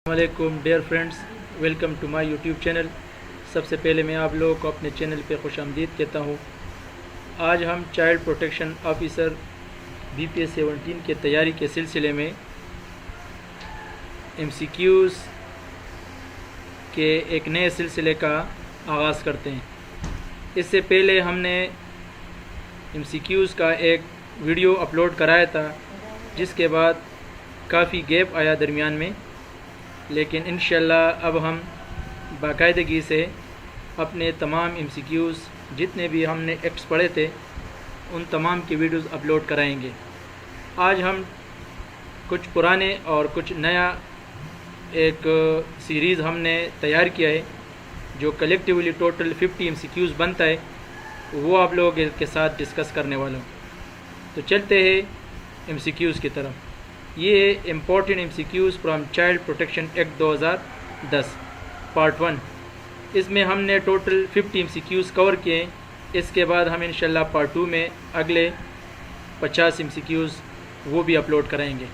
वालेकुम dear friends, welcome to my YouTube channel. सबसे पहले मैं आप लोगों को अपने चैनल पे खुशामदीद कहता हूँ। आज हम चाइल्ड प्रोटेक्शन ऑफिसर BPS 17 के तैयारी के सिलसिले में MCQs के एक नए सिलसिले का आगाज़ करते हैं। इससे पहले हमने MCQs का एक वीडियो अपलोड कराया था, जिसके बाद काफ़ी गैप आया दरमियान में, लेकिन इंशाल्लाह अब हम बाकायदगी से अपने तमाम MCQs जितने भी हमने एक्ट्स पढ़े थे उन तमाम की वीडियोस अपलोड कराएंगे। आज हम कुछ पुराने और कुछ नया एक सीरीज़ हमने तैयार किया है, जो कलेक्टिवली टोटल 50 MCQs बनता है, वो आप लोगों के साथ डिस्कस करने वाला हूँ। तो चलते हैं MCQs की तरफ। ये important MCQs from child protection act 2010 part 1। इसमें हमने टोटल 50 MCQs कवर किए हैं। इसके बाद हम इंशाल्लाह पार्ट 2 में अगले 50 MCQs वो भी अपलोड कराएंगे।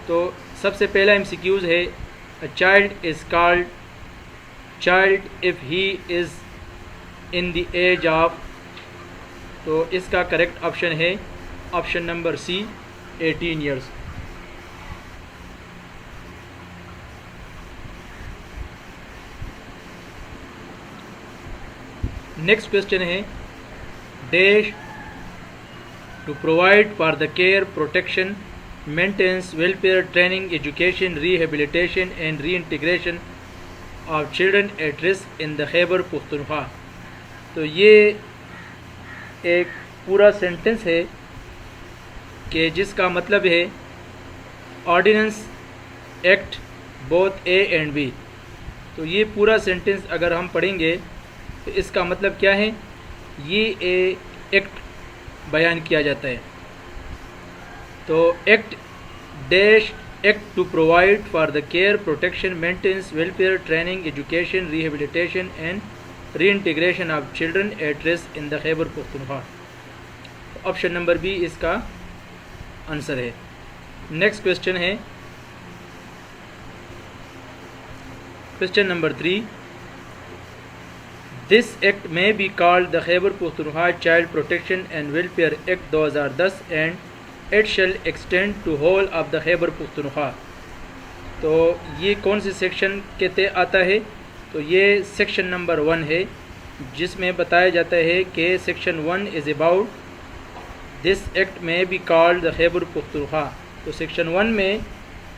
तो सबसे पहला MCQs है, a child is called child if he is in the age of. तो इसका करेक्ट ऑप्शन है option number C, 18 years. Next question है, dash to provide for the care, protection, maintenance, welfare, training, education, rehabilitation and reintegration of children at risk in the Khyber Pakhtunkhwa. तो ये एक पूरा sentence है कि जिसका मतलब है ordinance act both A and B। तो ये पूरा सेंटेंस अगर हम पढ़ेंगे तो इसका मतलब क्या है, ये एक्ट बयान किया जाता है। तो act dash act to provide for the care, protection, maintenance, welfare, training, education, rehabilitation and reintegration of children at risk in the Khyber Pakhtunkhwa. Option number B इसका आंसर है। नेक्स्ट क्वेश्चन है, question number 3। This act may be called the Khyber Pakhtunkhwa Child Protection and Welfare Act 2010 and it shall extend to whole of the Khyber Pakhtunkhwa। तो ये कौन C section के तहत आता है? तो ये सेक्शन नंबर 1 है, जिसमें बताया जाता है कि section 1 is about this act में be called the Khyber Pakhtunkhwa. तो सेक्शन 1 में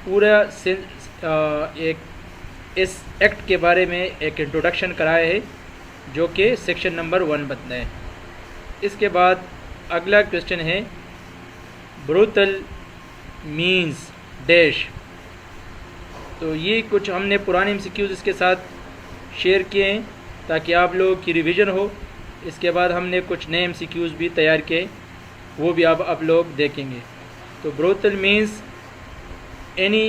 पूरा एक इस एक्ट के बारे में एक इंट्रोडक्शन कराया है, जो कि सेक्शन नंबर 1 बनता है। इसके बाद अगला क्वेश्चन है, ब्रूटल मीन्स डैश। तो ये कुछ हमने पुराने MCQs इसके साथ शेयर किए हैं ताकि आप लोगों की रिवीजन हो। इसके बाद हमने कुछ नए MCQs भी तैयार किए, वो भी आप लोग देखेंगे। तो brutal means any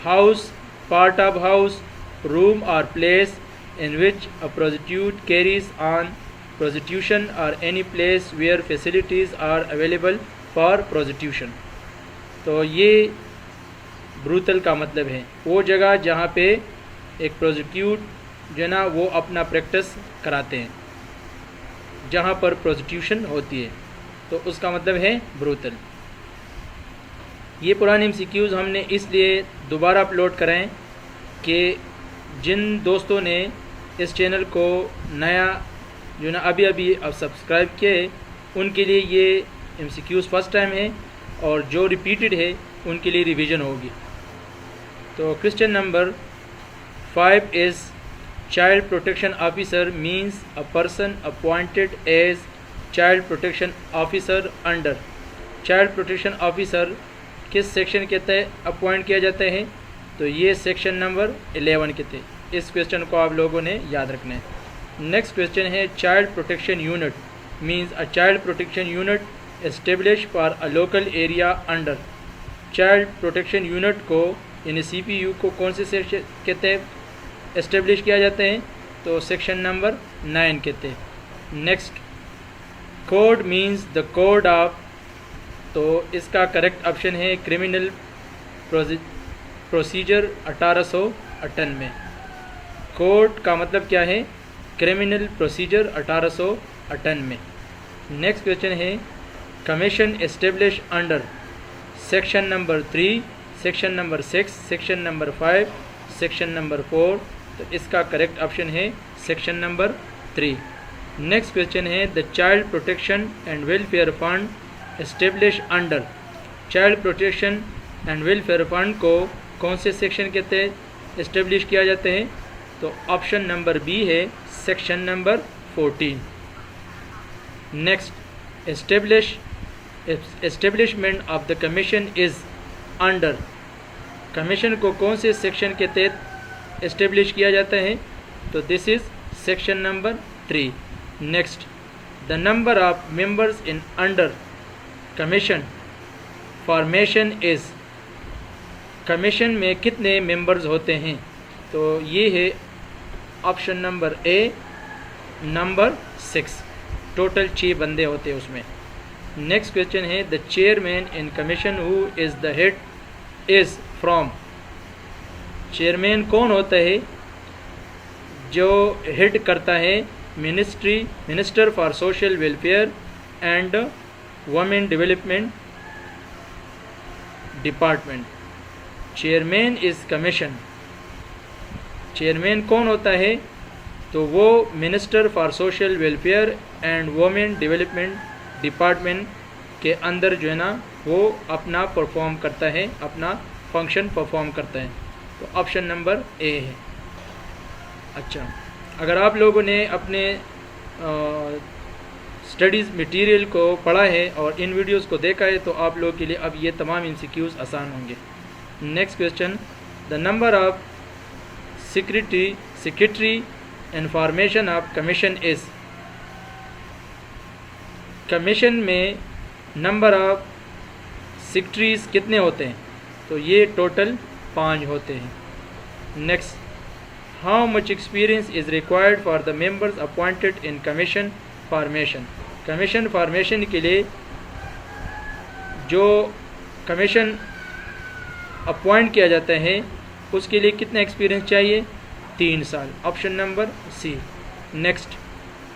house, part of house, room और place in which a prostitute carries on prostitution or any place where facilities are available for prostitution। तो ये ब्रूटल का मतलब है वो जगह जहाँ पे एक प्रोस्टिट्यूट जो ना वो अपना प्रैक्टिस कराते हैं, जहाँ पर प्रोस्टिट्यूशन होती है, तो उसका मतलब है ब्रूटल। ये पुराने MCQs हमने इसलिए दोबारा अपलोड कराएं कि जिन दोस्तों ने इस चैनल को नया जो ना अभी अब सब्सक्राइब किए, उनके लिए ये MCQs फर्स्ट टाइम है, और जो रिपीटेड है उनके लिए रिवीजन होगी। तो question number 5 is child protection officer means a person appointed as child protection officer under. Child protection officer किस सेक्शन के तहत अपॉइंट किया जाता है? तो ये सेक्शन नंबर 11 के तहत। इस क्वेश्चन को आप लोगों ने याद रखना है। नेक्स्ट क्वेश्चन है, child protection unit means a child protection unit establish for a local area under. Child protection unit को यानी CPU को कौन से सेक्शन के तहत एस्टेब्लिश किया जाता है? तो सेक्शन नंबर 9 के तहत। Next, code means the code of. तो इसका करेक्ट ऑप्शन है क्रिमिनल प्रोसीजर 1898। कोड का मतलब क्या है? Criminal procedure 1898। नेक्स्ट क्वेश्चन है commission establish under section number 3, section number 6, section number 5, section number 4। तो इसका करेक्ट ऑप्शन है सेक्शन नंबर 3। नेक्स्ट क्वेश्चन है the child protection and welfare fund establish under. Child protection and welfare fund को कौन से section के तहत establish किया जाता है? तो ऑप्शन नंबर बी है section number 14। Next establishment of the commission is under. Commission को कौन से सेक्शन के तहत एस्टेब्लिश किया जाता है? तो this is section number 3। Next the number of members in under commission formation is. Commission में कितने मेंबर्स होते हैं? तो ये है ऑप्शन नंबर ए नंबर 6। टोटल 6 बंदे होते हैं उसमें। नेक्स्ट क्वेश्चन है the chairman in commission who is the head is from. Chairman कौन होता है जो हेड करता है? Minister for social welfare and women development department. Chairman is commission. Chairman कौन होता है? तो वो minister for social welfare and women development department के अंदर जो है ना वो अपना परफॉर्म करता है, अपना फंक्शन परफॉर्म करता है। तो ऑप्शन नंबर ए है। अच्छा, अगर आप लोगों ने अपने स्टडीज़ मटेरियल को पढ़ा है और इन वीडियोस को देखा है तो आप लोगों के लिए अब ये तमाम MCQs आसान होंगे। Next question the number of secretary information of commission is. Commission में नंबर ऑफ सेक्रेटरीज कितने होते हैं? तो ये टोटल 5 होते हैं। Next how much experience is required for the members appointed in commission formation. Commission formation के लिए जो कमीशन अपॉइंट किया जाता है उसके लिए कितना एक्सपीरियंस चाहिए? 3 साल। Option number C. Next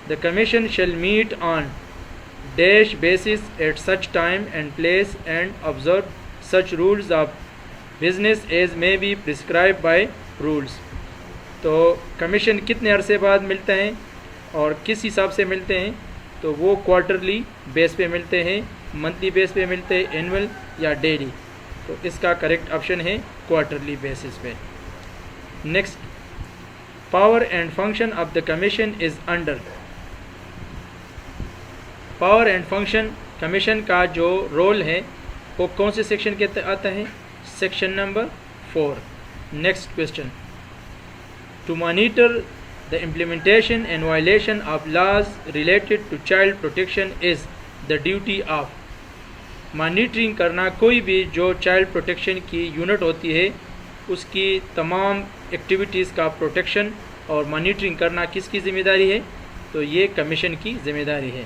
the commission shall meet on dash basis at such time and place and observe such rules of business as may be prescribe by rules. तो commission कितने अरसे बाद मिलते हैं और किस हिसाब से मिलते हैं? तो वो क्वार्टरली बेस पे मिलते हैं, मंथली बेस पे मिलते हैं, एनुअल या डेली। तो इसका करेक्ट ऑप्शन है क्वार्टरली बेसिस पे। Next power and function of the commission is under. Power and function commission का जो रोल है वो कौन से सेक्शन के तहत आता है? Section number 4। Next question to monitor the implementation and violation of laws related to child protection is the duty of. Monitoring करना कोई भी जो चाइल्ड प्रोटेक्शन की यूनिट होती है उसकी तमाम एक्टिविटीज़ का प्रोटेक्शन और मॉनिटरिंग करना किसकी ज़िम्मेदारी है? तो ये कमीशन की ज़िम्मेदारी है।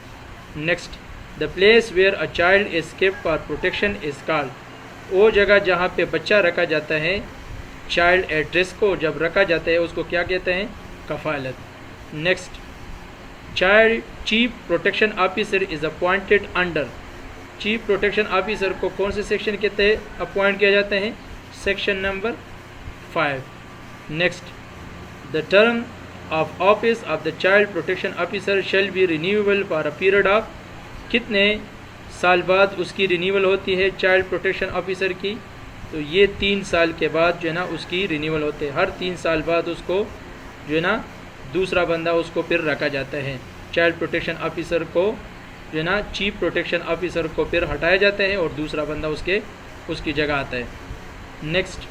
Next the place where a child is kept for protection is called. वो जगह जहाँ पे बच्चा रखा जाता है, चाइल्ड एड्रेस को जब रखा जाता है उसको क्या कहते हैं? कफालत। Next child chief protection officer is appointed under. Chief protection officer को कौन से सेक्शन के तहत अपॉइंट किया जाता है? Section number 5। Next the term of office of the child protection officer shall be renewable for a period of. कितने साल बाद उसकी रिन्यूअल होती है चाइल्ड प्रोटेक्शन ऑफिसर की? तो ये 3 साल के बाद जो है ना उसकी रिन्यूअल होते हैं। हर 3 साल बाद उसको जो है ना दूसरा बंदा उसको फिर रखा जाता है। चाइल्ड प्रोटेक्शन ऑफिसर को जो है ना चीफ प्रोटेक्शन ऑफिसर को फिर हटाया जाता है और दूसरा बंदा उसकी जगह आता है। Next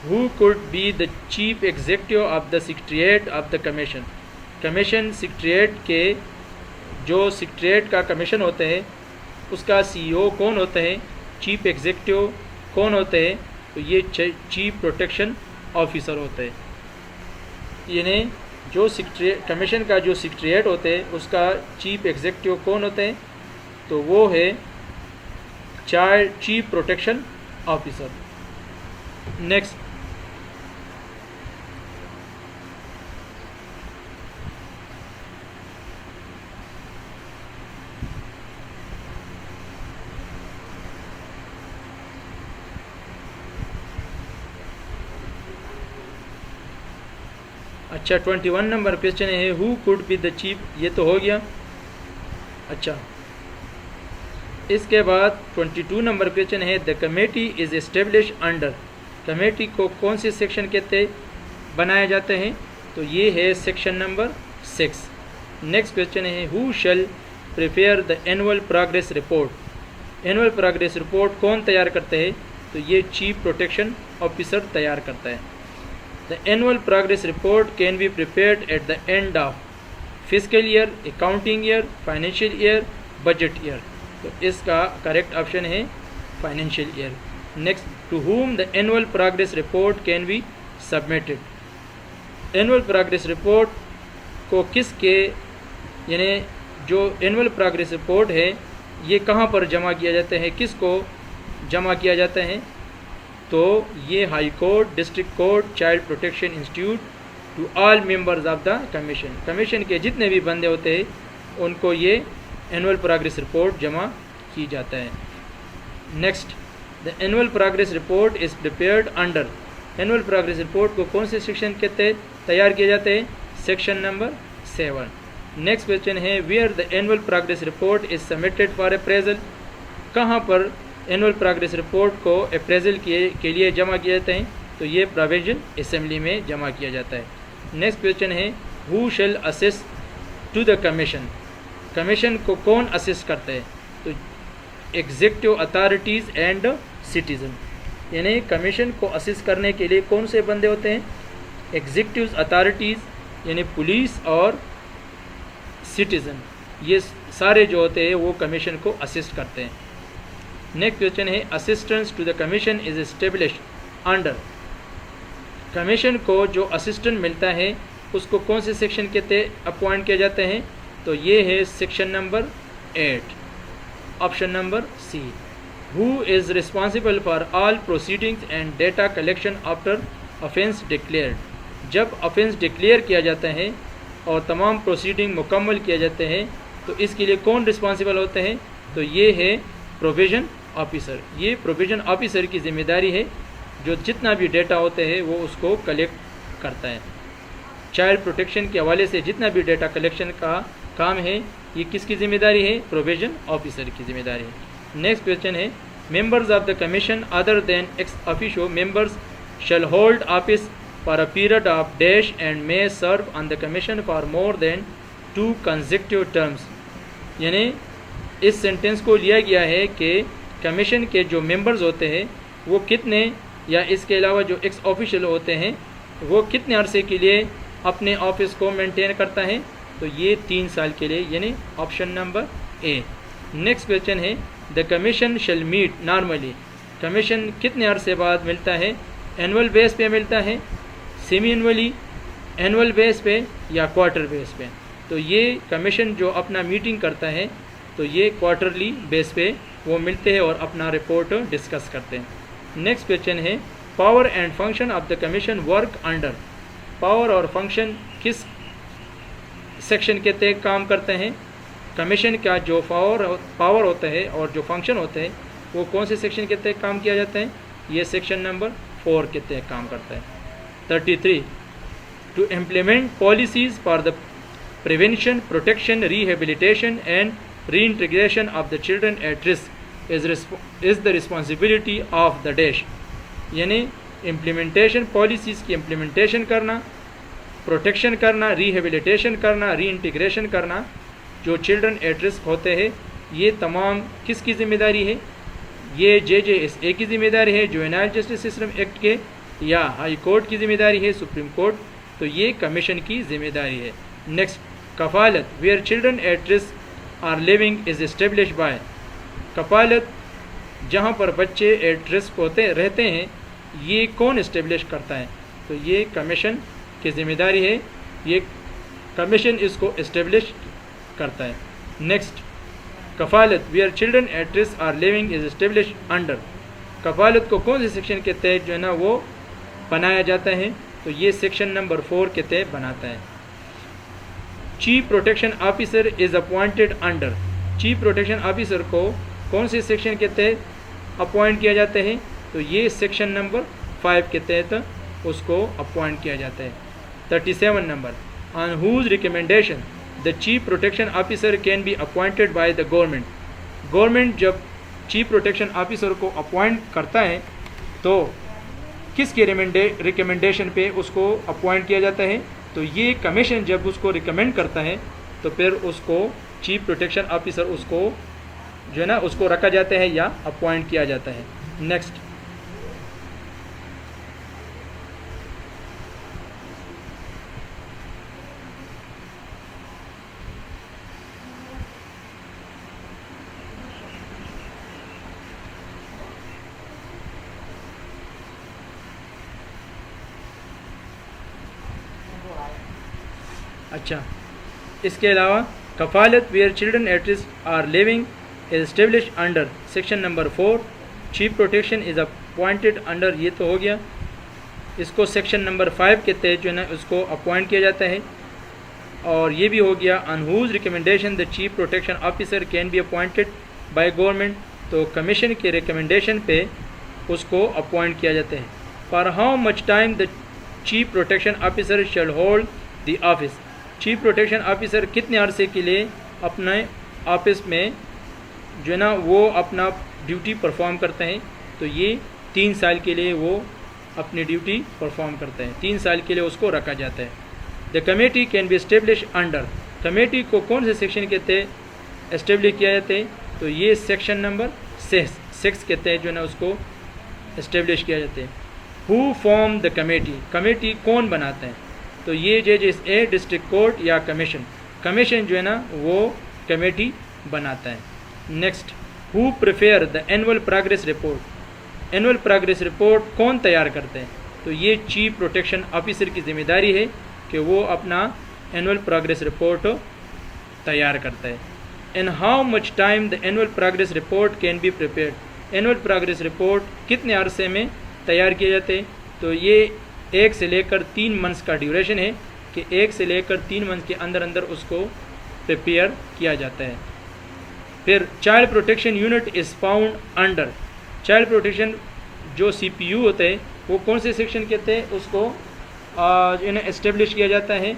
who could be the chief executive of the secretariat of the commission. Commission secretariat के जो सेक्रेटेरिएट का कमीशन होता है उसका CEO कौन होता है? चीफ एग्जीक्यूटिव कौन होते हैं? तो ये चीफ प्रोटेक्शन ऑफिसर होते हैं। यानी जो कमीशन का जो सेक्रेटेरिएट होते हैं उसका चीफ एग्जीक्यूटिव कौन होते हैं? तो वो है चीफ प्रोटेक्शन ऑफिसर। नेक्स्ट अच्छा 21 नंबर क्वेश्चन है who could be the chief, ये तो हो गया। अच्छा इसके बाद 22 नंबर क्वेश्चन है the committee is establish under, committee को कौन से सेक्शन के तहत बनाए जाते हैं, तो ये है सेक्शन नंबर 6। नेक्स्ट क्वेश्चन है who shell prepare the annual progress report, annual progress report कौन तैयार करते हैं, तो ये चीफ प्रोटेक्शन ऑफिसर तैयार करता है। The annual progress report can be prepared at the end of physical year, accounting year, financial year, budget year, तो इसका करेक्ट ऑप्शन है financial year. Next to whom the annual progress report can be submitted, annual progress report को किसके, यानी जो annual progress report है ये कहाँ पर जमा किया जाता है, किसको जमा किया जाता है, तो ये high court, district court, child protection institute, to all members of the commission, commission के जितने भी बंदे होते हैं उनको ये एनुअल प्रोग्रेस रिपोर्ट जमा की जाता है। Next the annual progress report is prepared under, annual progress report को कौन से सेक्शन के तहत तैयार किया जाता है, सेक्शन नंबर 7। नेक्स्ट क्वेश्चन है where the annual progress report is submitted for appraisal, कहाँ पर एनुअल प्रोग्रेस रिपोर्ट को अप्रेजल के लिए जमा किया जाता है, तो ये प्रोविजन असेंबली में जमा किया जाता है। नेक्स्ट क्वेश्चन है who shall assist to the commission, commission को कौन असिस्ट करता है, तो एग्जीक्यूटिव अथॉरिटीज़ एंड सिटीज़न, यानी कमीशन को असिस्ट करने के लिए कौन से बंदे होते हैं, एग्जीक्यूटिव अथॉरिटीज़ यानी पुलिस और सिटीज़न, ये सारे जो होते हैं वो कमीशन को असिस्ट करते हैं। नेक्स्ट क्वेश्चन है assistance to the commission is established under, commission को जो असिस्टेंट मिलता है उसको कौन से सेक्शन के तहत अपॉइंट किया जाते हैं, तो ये है section number 8, option number C. Who is responsible for all proceedings and data collection after offence declared, जब ऑफेंस डिक्लेयर किया जाता है और तमाम प्रोसीडिंग मुकम्मल किए जाते हैं तो इसके लिए कौन रिस्पॉन्सिबल होते हैं, तो ये है प्रोविज़न ऑफिसर, ये प्रोविज़न ऑफिसर की जिम्मेदारी है जो जितना भी डेटा होते हैं वो उसको कलेक्ट करता है। चाइल्ड प्रोटेक्शन के हवाले से जितना भी डेटा कलेक्शन का काम है ये किसकी जिम्मेदारी है, प्रोविज़न ऑफिसर की जिम्मेदारी है। नेक्स्ट क्वेश्चन है members of the commission other than ex officio members shall hold office for a period of dash and may serve on the commission for more than 2 consecutive terms, यानी इस sentence को लिया गया है कि commission के जो मेंबर्स होते हैं वो कितने, या इसके अलावा जो एक्स ऑफिशियल होते हैं वो कितने अरसे के लिए अपने ऑफिस को मेंटेन करता है, तो ये 3 साल के लिए, यानी option number A. Next question है the commission shall meet normally, commission कितने अरसे बाद मिलता है, एनुअल बेस पे मिलता है, सेमी एनुअली, एनुअल बेस पे या क्वार्टर बेस पे, तो ये कमीशन जो अपना मीटिंग करता है तो ये क्वार्टरली बेस पे वो मिलते हैं और अपना रिपोर्ट डिस्कस करते हैं। नेक्स्ट क्वेश्चन है power and function of the commission work under, power और फंक्शन किस सेक्शन के तहत काम करते हैं, कमीशन का जो पावर होता है और जो फंक्शन होते हैं वो कौन से सेक्शन के तहत काम किया जाता है, ये सेक्शन नंबर 4 के तहत काम करता है। 33 to implement policies for the prevention, protection, rehabilitation and reintegration of the children at risk is the responsibility of the dash, यानी इम्प्लीमेंटेशन, पॉलिसीज़ की इम्प्लीमेंटेशन करना, प्रोटेक्शन करना, रिहेबिलिटेशन करना, रीइंटीग्रेशन करना, जो चिल्ड्रन एट रिस्क होते हैं ये तमाम किसकी ज़िम्मेदारी है, ये JJSA की ज़िम्मेदारी है, जुवेनाइल जस्टिस सिस्टम एक्ट के, या हाई कोर्ट की ज़िम्मेदारी है, सुप्रीम कोर्ट, तो ये कमीशन की ज़िम्मेदारी है। नेक्स्ट कफालत where children at risk are living is establish by, कफालत जहाँ पर बच्चे एट रिस्क रहते हैं ये कौन इस्टेब्लिश करता है, तो ये कमीशन की ज़िम्मेदारी है, ये कमीशन इसको इस्टेब्लिश करता है। नेक्स्ट कफालत where children at risk are living is establish under, कफालत को कौन से सेक्शन के तहत जो है ना वो बनाया जाता है, तो ये सेक्शन नंबर 4 के तहत बनाता है। Chief protection officer is appointed under, chief protection officer को कौन से सेक्शन के तहत अपॉइंट किया जाता है, तो ये सेक्शन नंबर 5 के तहत उसको अपॉइंट किया जाता है। 37 number, on whose recommendation the chief protection officer can be appointed by the government. Government जब चीफ प्रोटेक्शन ऑफिसर को अपॉइंट करता है तो किसके रिकमेंडेशन पे उसको अपॉइंट किया जाता है? तो ये कमीशन जब उसको रिकमेंड करता है तो फिर उसको चीफ प्रोटेक्शन ऑफिसर उसको जो है ना उसको रखा जाता है या अपॉइंट किया जाता है। नेक्स्ट, अच्छा, इसके अलावा कफालत where children at risk are living is establish under section number 4, chief protection is appointed under, ये तो हो गया। इसको सेक्शन नंबर 5 के तहत जो है ना उसको अपॉइंट किया जाता है, और ये भी हो गया on whose recommendation the chief protection officer can be appointed by government, तो कमीशन के रिकमेंडेशन पे उसको अपॉइंट किया जाता है। For how much time the chief protection officer shall hold the office, chief protection officer कितने अरसे के लिए अपने ऑफिस में जो है ना वो अपना ड्यूटी परफॉर्म करते हैं? तो ये 3 साल के लिए वो अपनी ड्यूटी परफॉर्म करते हैं, 3 साल के लिए उसको रखा जाता है। The committee can be establish under, committee को कौन से सेक्शन के तहत एस्टेब्लिश किया जाता है? तो ये सेक्शन नंबर 6 के तहत जो है ना उसको एस्टेब्लिश किया जाता है। Who form the committee, committee कौन बनाते हैं? तो ये जजेस ए डिस्ट्रिक्ट कोर्ट या कमीशन, कमीशन जो है ना वो कमेटी बनाता है। Next, who prepare the annual progress report, annual progress report कौन तैयार करते हैं? तो ये चीफ प्रोटेक्शन ऑफिसर की जिम्मेदारी है कि वो अपना एनुअल प्रोग्रेस रिपोर्ट तैयार करता है। In how much time the annual progress report can be prepared, annual progress report कितने अरसे में तैयार किए जाते हैं? तो ये 1 से लेकर 3 मंथ्स का ड्यूरेशन है कि 1 से लेकर 3 मंथ के अंदर अंदर उसको प्रिपेयर किया जाता है। फिर child protection unit is found under, child protection जो CPU होता है वो कौन से सेक्शन के तहत उसको इन्हें एस्टेब्लिश किया जाता है?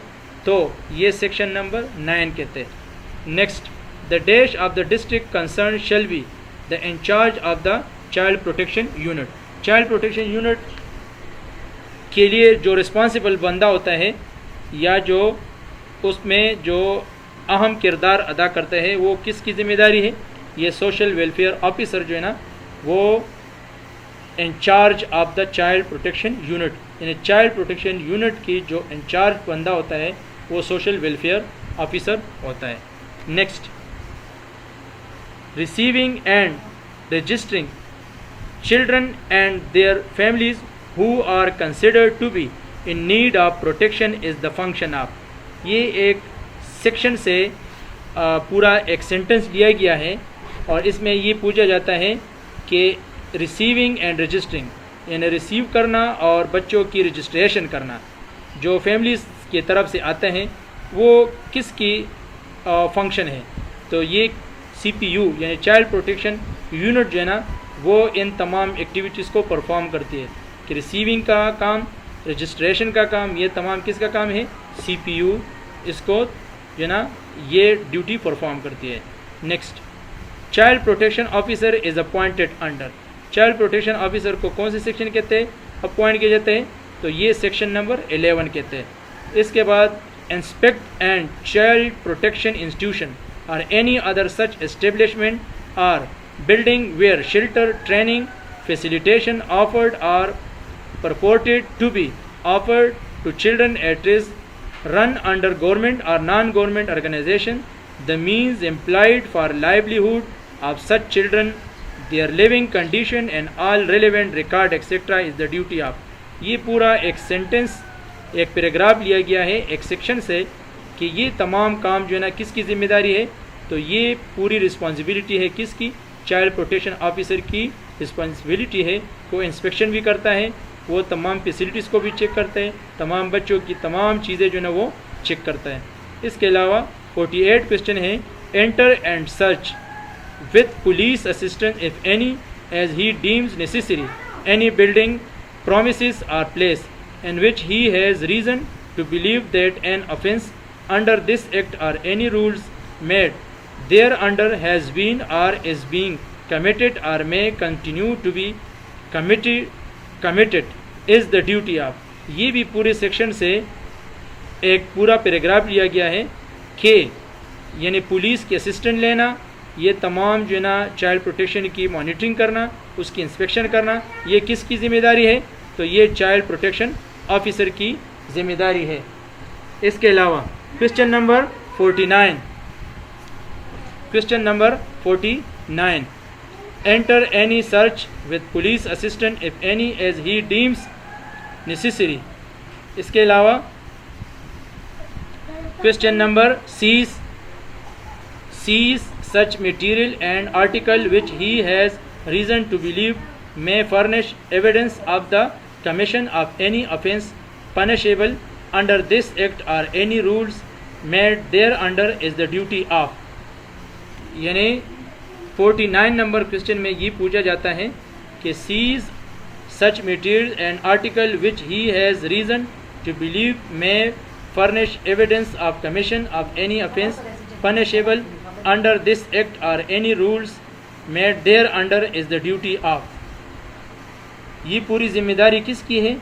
तो ये सेक्शन नंबर 9 के तहत। Next, the dash of the district concern shall be the incharge of the child protection unit, child protection unit के लिए जो रिस्पॉन्सिबल बंदा होता है या जो उसमें जो अहम किरदार अदा करता है वो किसकी ज़िम्मेदारी है? ये सोशल वेलफेयर ऑफिसर जो है ना वो incharge of the child protection unit, यानी चाइल्ड प्रोटेक्शन यूनिट की जो इंचार्ज बंदा होता है वो सोशल वेलफेयर ऑफिसर होता है। Next, receiving end registering children and their families who are considered to be in need of protection is the function of, ये एक सेक्शन से पूरा एक सेंटेंस लिया गया है और इसमें ये पूछा जाता है कि रिसीविंग एंड रजिस्टरिंग, यानी रिसीव करना और बच्चों की रजिस्ट्रेशन करना जो फैमिलीज की तरफ से आते हैं वो किसकी फंक्शन है? तो ये CPU यानी चाइल्ड प्रोटेक्शन यूनिट जो है ना वो इन तमाम एक्टिविटीज़ को परफॉर्म करती है कि रिसीविंग का काम, रजिस्ट्रेशन का काम, ये तमाम किसका काम है? CPU इसको जो ना ये ड्यूटी परफॉर्म करती है। Next, child protection officer is appointed under, child protection officer को कौन से सेक्शन के तहत अपॉइंट किए जाते हैं? तो ये सेक्शन नंबर 11 के तहत। इसके बाद inspect and child protection institution और any other such establishment or building where shelter training facilitation offered or purported to be offered to children at risk run under government or non-government organization, the means employed for livelihood of such children, their living condition and all relevant record etc. is the duty of, ये पूरा एक sentence एक paragraph लिया गया है एक section से कि ये तमाम काम जो है ना किसकी ज़िम्मेदारी है? तो ये पूरी रिस्पॉन्सिबिलिटी है किसकी? चाइल्ड प्रोटेक्शन ऑफिसर की रिस्पॉन्सिबिलिटी है। वो इंस्पेक्शन भी करता है, वो तमाम फैसिलिटीज़ को भी चेक करता है, तमाम बच्चों की तमाम चीज़ें जो है ना वो चेक करता है। इसके अलावा 48 क्वेश्चन है, enter and search with police assistance if any as he deems necessary any building premises or place in which he has reason to believe that an offence under this act or any rules made thereunder has been or is being committed or may continue to be committed is the duty of। ये भी पूरे section से एक पूरा paragraph लिया गया है कि यानी पुलिस के असिस्टेंट लेना, ये तमाम जो है ना चाइल्ड प्रोटेक्शन की मॉनिटरिंग करना, उसकी इंस्पेक्शन करना, ये किसकी ज़िम्मेदारी है? तो ये चाइल्ड प्रोटेक्शन ऑफिसर की ज़िम्मेदारी है। इसके अलावा question number 49, question number 49, enter any search with police assistant if any as he deems necessary. इसके अलावा question number seize such material and article which he has reason to believe may furnish evidence of the commission of any offence punishable under this act or any rules made thereunder is the duty of। यानी 49 number question में ये पूछा जाता है कि seize such material and article which he has reason to believe may furnish evidence of commission of any offence punishable under this act or any rules made thereunder is the duty of। ये पूरी जिम्मेदारी किसकी है?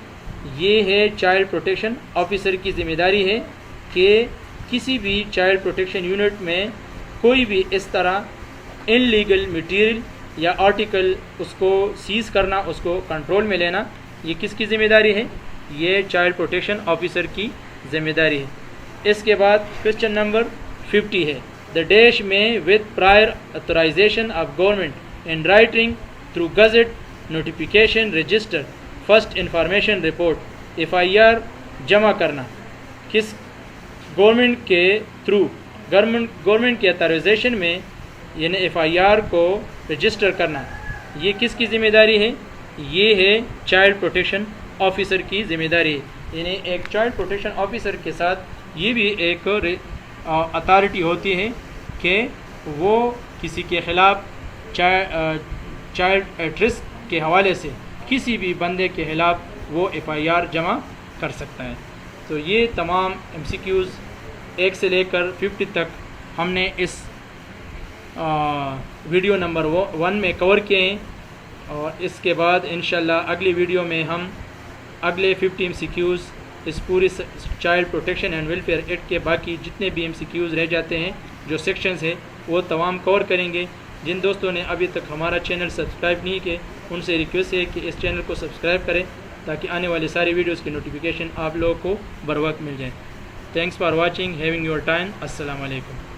ये है child protection officer की ज़िम्मेदारी है कि किसी भी चाइल्ड प्रोटेक्शन यूनिट में कोई भी इस तरह इनलीगल मटेरियल या आर्टिकल उसको सीज़ करना, उसको कंट्रोल में लेना, ये किसकी ज़िम्मेदारी है? ये चाइल्ड प्रोटेक्शन ऑफिसर की ज़िम्मेदारी है। इसके बाद क्वेश्चन नंबर 50 है, द डैश में with prior authorization of government in writing through gazette notification register first information report. FIR जमा करना किस गवर्नमेंट के थ्रू, गवर्नमेंट के ऑथराइजेशन में यानी FIR को रजिस्टर करना, ये किसकी ज़िम्मेदारी है? ये है चाइल्ड प्रोटेक्शन ऑफिसर की ज़िम्मेदारी है। यानी एक चाइल्ड प्रोटेक्शन ऑफिसर के साथ ये भी एक अथॉरिटी होती है कि वो किसी के ख़िलाफ़ चाइल्ड एट रिस्क के हवाले से किसी भी बंदे के ख़िलाफ़ वो FIR जमा कर सकता है। तो ये तमाम MCQs 1 से लेकर 50 तक हमने इस वीडियो नंबर 1 में कवर किए हैं, और इसके बाद इंशाल्लाह अगली वीडियो में हम अगले 50 MCQs इस पूरी child protection and welfare act के बाकी जितने भी MCQs रह जाते हैं, जो सेक्शंस हैं, वो तमाम कवर करेंगे। जिन दोस्तों ने अभी तक हमारा चैनल सब्सक्राइब नहीं किए, उनसे रिक्वेस्ट है कि इस चैनल को सब्सक्राइब करें ताकि आने वाली सारी वीडियोस की नोटिफिकेशन आप लोगों को बर वक्त मिल जाए। Thanks for watching, having your time. अस्सलाम वालेकुम।